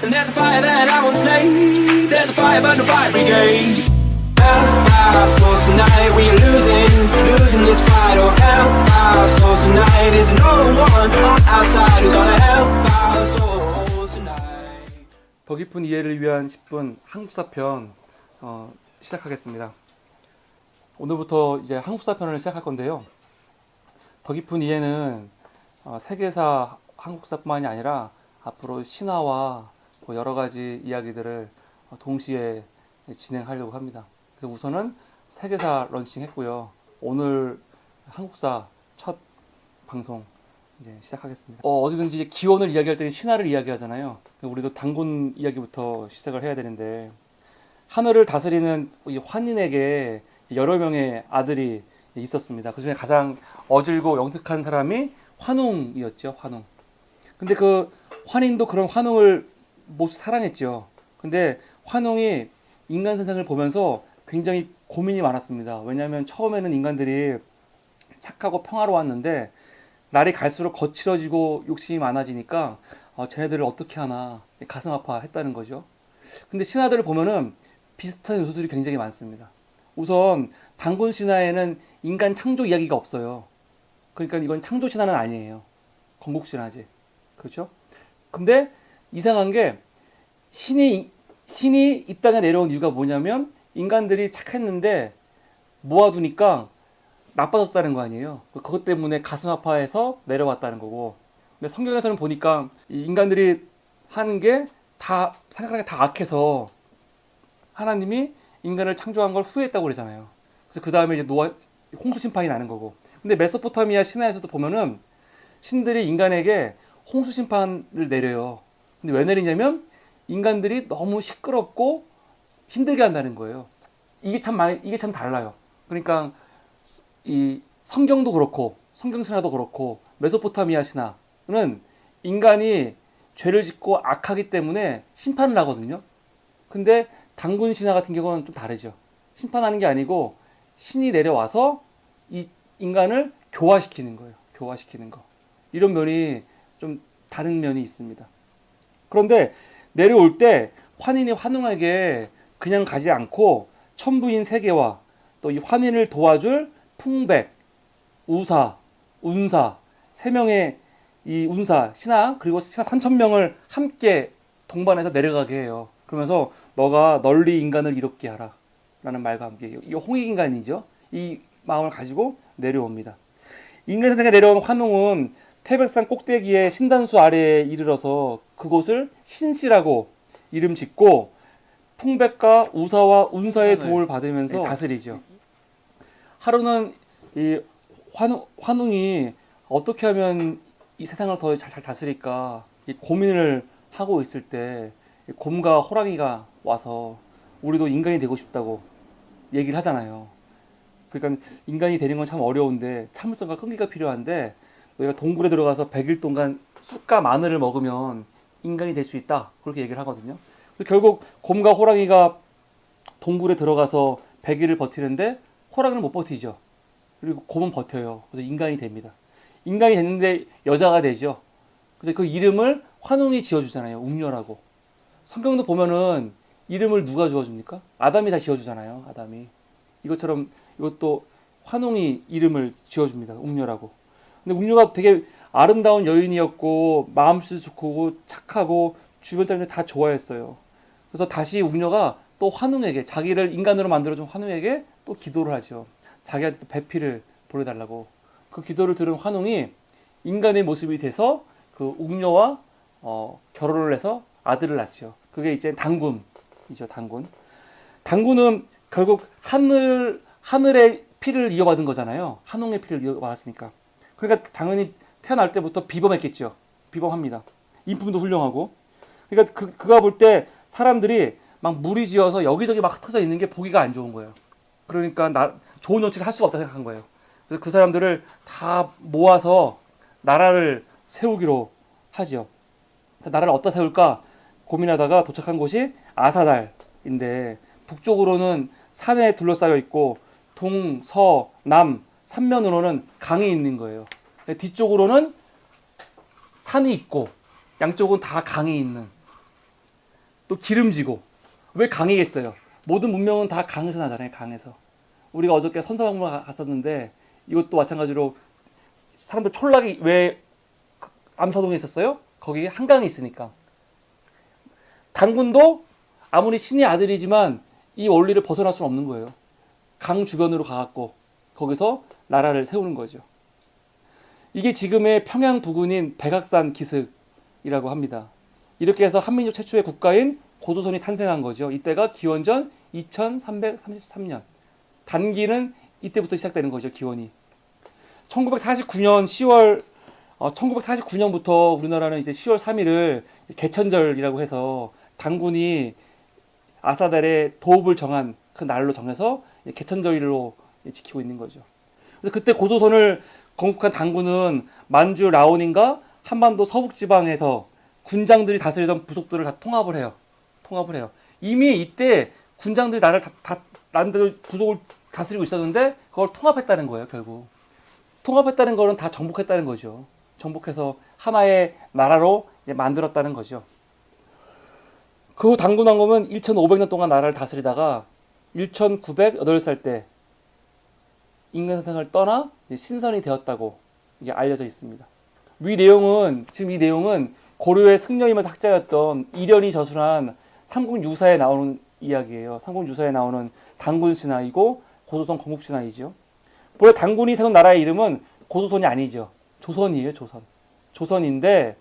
And there's a fire that I won't slay. There's a fire but no fire brigade. Our souls tonight, we are losing this fight. Oh, help our souls tonight. There's no one on our side who's gonna help our souls tonight. 더 깊은 이해를 위한 10분 한국사 편 시작하겠습니다. 오늘부터 이제 한국사 편을 시작할 건데요. 더 깊은 이해는 세계사 한국사뿐만이 아니라 앞으로 신화와 여러 가지 이야기들을 동시에 진행하려고 합니다. 그래서 우선은 세계사 런칭했고요. 오늘 한국사 첫 방송 이제 시작하겠습니다. 어디든지 이제 기원을 이야기할 때는 신화를 이야기하잖아요. 우리도 단군 이야기부터 시작을 해야 되는데, 하늘을 다스리는 이 환인에게 여러 명의 아들이 있었습니다. 그 중에 가장 어질고 영특한 사람이 환웅이었죠. 환웅. 근데 그 환인도 그런 환웅을 모두 사랑했죠. 근데 환웅이 인간 세상을 보면서 굉장히 고민이 많았습니다. 왜냐하면 처음에는 인간들이 착하고 평화로웠는데 날이 갈수록 거칠어지고 욕심이 많아지니까 쟤네들을 어떻게 하나 가슴 아파했다는 거죠. 근데 신화들을 보면은 비슷한 요소들이 굉장히 많습니다. 우선 단군 신화에는 인간 창조 이야기가 없어요. 그러니까 이건 창조 신화는 아니에요. 건국 신화지. 그렇죠? 근데 이상한 게 신이 이 땅에 내려온 이유가 뭐냐면 인간들이 착했는데 모아두니까 나빠졌다는 거 아니에요. 그것 때문에 가슴 아파해서 내려왔다는 거고. 근데 성경에서는 보니까 이 인간들이 하는 게 다 생각하는 게 다 악해서 하나님이 인간을 창조한 걸 후회했다고 그러잖아요. 그래서 그 다음에 이제 노아 홍수 심판이 나는 거고. 근데 메소포타미아 신화에서도 보면은 신들이 인간에게 홍수 심판을 내려요. 근데 왜 내리냐면 인간들이 너무 시끄럽고 힘들게 한다는 거예요. 이게 참 달라요. 그러니까 이 성경도 그렇고 성경 신화도 그렇고 메소포타미아 신화는 인간이 죄를 짓고 악하기 때문에 심판을 하거든요. 근데 단군 신화 같은 경우는 좀 다르죠. 심판하는 게 아니고 신이 내려와서 이 인간을 교화시키는 거예요. 교화시키는 거. 이런 면이 좀 다른 면이 있습니다. 그런데 내려올 때 환인이 환웅에게 그냥 가지 않고 천부인 세계와 또 이 환인을 도와줄 풍백, 우사, 운사, 세 명의 이 운사, 신하 그리고 신하 3,000명을 함께 동반해서 내려가게 해요. 그러면서 너가 널리 인간을 이롭게 하라 라는 말과 함께, 이 홍익인간이죠. 이 마음을 가지고 내려옵니다. 인간 세상에 내려온 환웅은 태백산 꼭대기에 신단수 아래에 이르러서 그곳을 신시라고 이름 짓고 풍백과 우사와 운사의 도움을 받으면서 다스리죠. 하루는 이 환웅이 어떻게 하면 이 세상을 더 잘 다스릴까 이 고민을 하고 있을 때 곰과 호랑이가 와서 우리도 인간이 되고 싶다고 얘기를 하잖아요. 그러니까 인간이 되는 건 참 어려운데 참을성과 끈기가 필요한데 너희가 동굴에 들어가서 100일 동안 쑥과 마늘을 먹으면 인간이 될 수 있다. 그렇게 얘기를 하거든요. 결국 곰과 호랑이가 동굴에 들어가서 100일을 버티는데 호랑이는 못 버티죠. 그리고 곰은 버텨요. 그래서 인간이 됩니다. 인간이 됐는데 여자가 되죠. 그래서 그 이름을 환웅이 지어주잖아요. 웅녀라고. 성경도 보면은 이름을 누가 지어줍니까? 아담이 다 지어주잖아요. 아담이. 이것처럼 이것도 환웅이 이름을 지어줍니다. 웅녀라고. 근데 웅녀가 되게 아름다운 여인이었고 마음씨도 좋고 착하고 주변 사람들 다 좋아했어요. 그래서 다시 웅녀가 또 환웅에게, 자기를 인간으로 만들어준 환웅에게 또 기도를 하죠. 자기한테 또 배필을 보내달라고. 그 기도를 들은 환웅이 인간의 모습이 돼서 그 웅녀와 결혼을 해서 아들을 낳죠. 그게 이제 단군이죠. 단군. 단군은 결국 하늘의 피를 이어받은 거잖아요. 환웅의 피를 이어받았으니까. 그러니까 당연히 태어날 때부터 비범했겠죠. 비범합니다. 인품도 훌륭하고. 그러니까 그가 볼 때 사람들이 막 무리지어서 여기저기 막 흩어져 있는 게 보기가 안 좋은 거예요. 그러니까 좋은 정치를 할 수가 없다 생각한 거예요. 그래서 그 사람들을 다 모아서 나라를 세우기로 하죠. 나라를 어디다 세울까 고민하다가 도착한 곳이 아사달인데 북쪽으로는 산에 둘러싸여 있고 동, 서, 남 3면으로는 강이 있는 거예요. 뒤쪽으로는 산이 있고 양쪽은 다 강이 있는 또 기름지고. 왜 강이겠어요? 모든 문명은 다 강에서 나잖아요. 강에서. 우리가 어저께 선사박물관 갔었는데 이것도 마찬가지로 사람들 촌락이 왜 암사동에 있었어요? 거기 한강이 있으니까. 당군도 아무리 신의 아들이지만 이 원리를 벗어날 수는 없는 거예요. 강 주변으로 가갖고 거기서 나라를 세우는 거죠. 이게 지금의 평양 부근인 백악산 기슭이라고 합니다. 이렇게 해서 한민족 최초의 국가인 고조선이 탄생한 거죠. 이때가 기원전 2333년. 단기는 이때부터 시작되는 거죠. 기원이. 1949년 10월 1949년부터 우리나라는 이제 10월 3일을 개천절이라고 해서 당군이 아사달의 도읍을 정한 그 날로 정해서 개천절로 지키고 있는 거죠. 그래서 그때 고조선을 건국한 당군은 만주 라온인가 한반도 서북 지방에서 군장들이 다스리던 부속들을 다 통합을 해요. 이미 이때 군장들이 나름대로 부속을 다스리고 있었는데 그걸 통합했다는 거예요. 결국 통합했다는 거는 다 정복했다는 거죠. 정복해서 하나의 나라로 만들었다는 거죠. 그 후 당군 왕검은 1500년 동안 나라를 다스리다가 1908살 때 인간세상을 떠나 신선이 되었다고 이게 알려져 있습니다. 이 내용은 고려의 승려이면서 학자였던 이련이 저술한 삼국유사에 나오는 이야기예요. 삼국유사에 나오는 당군 신화이고 고조선 건국 신화이죠. 본래 당군이 세운 나라의 이름은 고조선이 아니죠. 조선이에요. 조선인데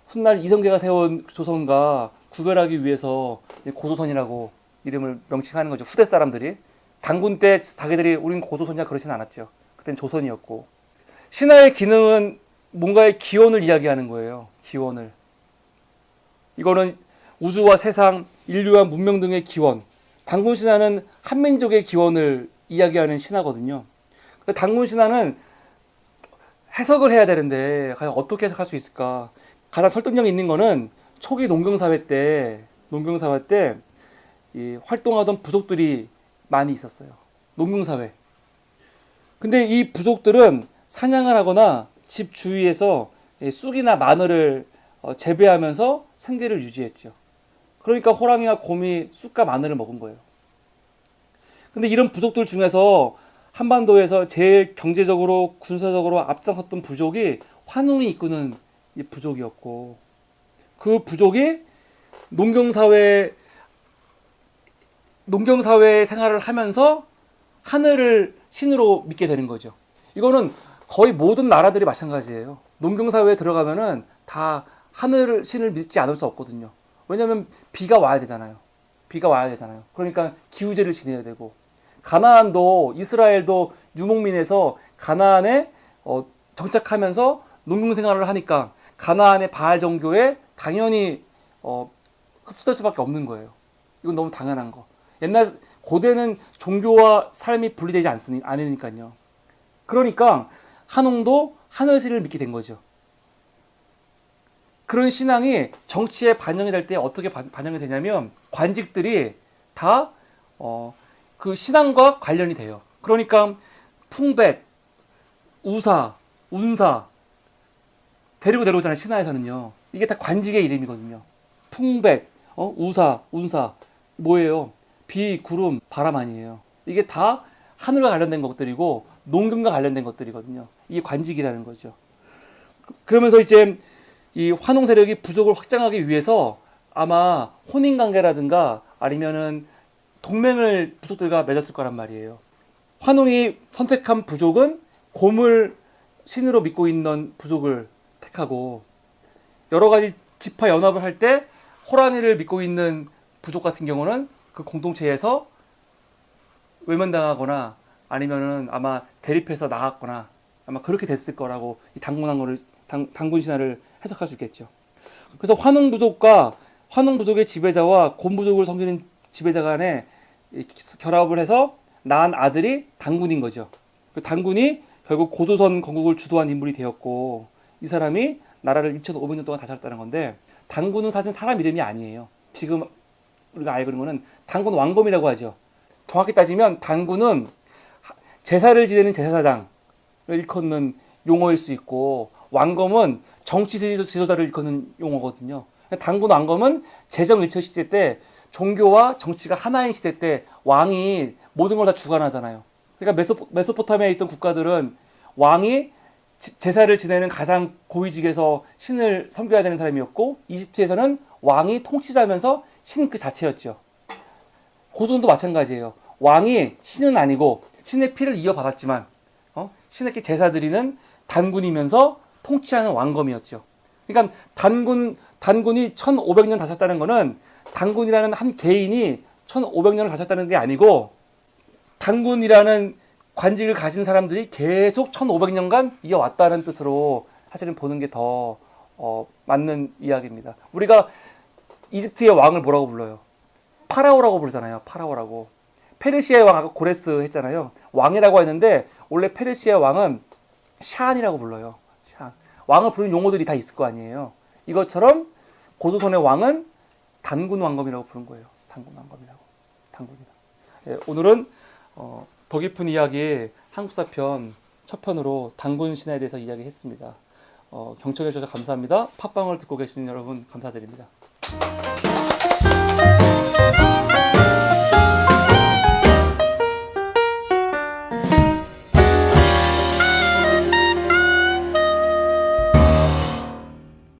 훗날 이성계가 세운 조선과 구별하기 위해서 고조선이라고 이름을 명칭하는 거죠. 후대 사람들이. 당군 때 자기들이 우린 고조선이야 그러진 않았죠. 그땐 조선이었고. 신화의 기능은 뭔가의 기원을 이야기하는 거예요. 기원을. 이거는 우주와 세상, 인류와 문명 등의 기원. 당군 신화는 한민족의 기원을 이야기하는 신화거든요. 당군 신화는 해석을 해야 되는데 과연 어떻게 해석할 수 있을까? 가장 설득력 있는 거는 초기 농경사회 때 이 활동하던 부족들이 많이 있었어요. 농경사회. 근데 이 부족들은 사냥을 하거나 집 주위에서 쑥이나 마늘을 재배하면서 생계를 유지했죠. 그러니까 호랑이와 곰이 쑥과 마늘을 먹은 거예요. 근데 이런 부족들 중에서 한반도에서 제일 경제적으로 군사적으로 앞장섰던 부족이 환웅이 이끄는 이 부족이었고, 그 부족이 농경사회 생활을 하면서 하늘을 신으로 믿게 되는 거죠. 이거는 거의 모든 나라들이 마찬가지예요. 농경사회에 들어가면은 다 하늘 신을 믿지 않을 수 없거든요. 왜냐하면 비가 와야 되잖아요. 그러니까 기후제를 지내야 되고, 가나안도 이스라엘도 유목민에서 가나안에 정착하면서 농경생활을 하니까 가나안의 바알 종교에 당연히 흡수될 수밖에 없는 거예요. 이건 너무 당연한 거. 옛날 고대는 종교와 삶이 분리되지 않으니까요. 그러니까 한웅도 하늘신을 믿게 된 거죠. 그런 신앙이 정치에 반영이 될 때 어떻게 반영이 되냐면 관직들이 다 그 신앙과 관련이 돼요. 그러니까 풍백, 우사, 운사 데리고 내려오잖아요. 신화에서는요. 이게 다 관직의 이름이거든요. 풍백, 우사, 운사 뭐예요? 비, 구름, 바람 아니에요. 이게 다 하늘과 관련된 것들이고 농경과 관련된 것들이거든요. 이게 관직이라는 거죠. 그러면서 이제 이 환웅 세력이 부족을 확장하기 위해서 아마 혼인관계라든가 아니면은 동맹을 부족들과 맺었을 거란 말이에요. 환웅이 선택한 부족은 곰을 신으로 믿고 있는 부족을 택하고, 여러 가지 지파 연합을 할 때 호랑이를 믿고 있는 부족 같은 경우는 그 공동체에서 외면당하거나 아니면은 아마 대립해서 나갔거나 아마 그렇게 됐을 거라고 이 당군 신화를 해석할 수 있겠죠. 그래서 환웅 부족의 지배자와 곰 부족을 섬기는 지배자 간에 결합을 해서 낳은 아들이 당군인 거죠. 그 당군이 결국 고조선 건국을 주도한 인물이 되었고, 이 사람이 나라를 2500년 동안 다스렸다는 건데, 당군은 사실 사람 이름이 아니에요. 지금 우리가 알고 있는 거는 당군 왕검이라고 하죠. 정확히 따지면 당군은 제사를 지내는 제사장을 일컫는 용어일 수 있고, 왕검은 정치 지도자를 일컫는 용어거든요. 단군 왕검은 제정일처 시대 때 종교와 정치가 하나인 시대 때 왕이 모든 걸 다 주관하잖아요. 그러니까 메소포타미아에 있던 국가들은 왕이 제사를 지내는 가장 고위직에서 신을 섬겨야 되는 사람이었고, 이집트에서는 왕이 통치자면서 신 그 자체였죠. 고조선도 마찬가지예요. 왕이 신은 아니고 신의 피를 이어받았지만 신에게 제사 드리는 단군이면서 통치하는 왕검이었죠. 그러니까 단군이 1500년 다셨다는 것은 단군이라는 한 개인이 1500년을 가졌다는 게 아니고, 단군이라는 관직을 가진 사람들이 계속 1500년간 이어왔다는 뜻으로 사실은 보는 게 더 맞는 이야기입니다. 우리가 이집트의 왕을 뭐라고 불러요? 파라오라고 부르잖아요. 파라오라고. 페르시아의 왕 아까 고레스 했잖아요. 왕이라고 했는데 원래 페르시아 왕은 샤안이라고 불러요. 샤안. 왕을 부르는 용어들이 다 있을 거 아니에요. 이것처럼 고조선의 왕은 단군 왕검이라고 부른 거예요. 단군 왕검이라고. 단군이다. 예, 오늘은 더 깊은 이야기 한국사편 첫 편으로 단군 신화에 대해서 이야기했습니다. 경청해 주셔서 감사합니다. 팟빵을 듣고 계시는 여러분 감사드립니다.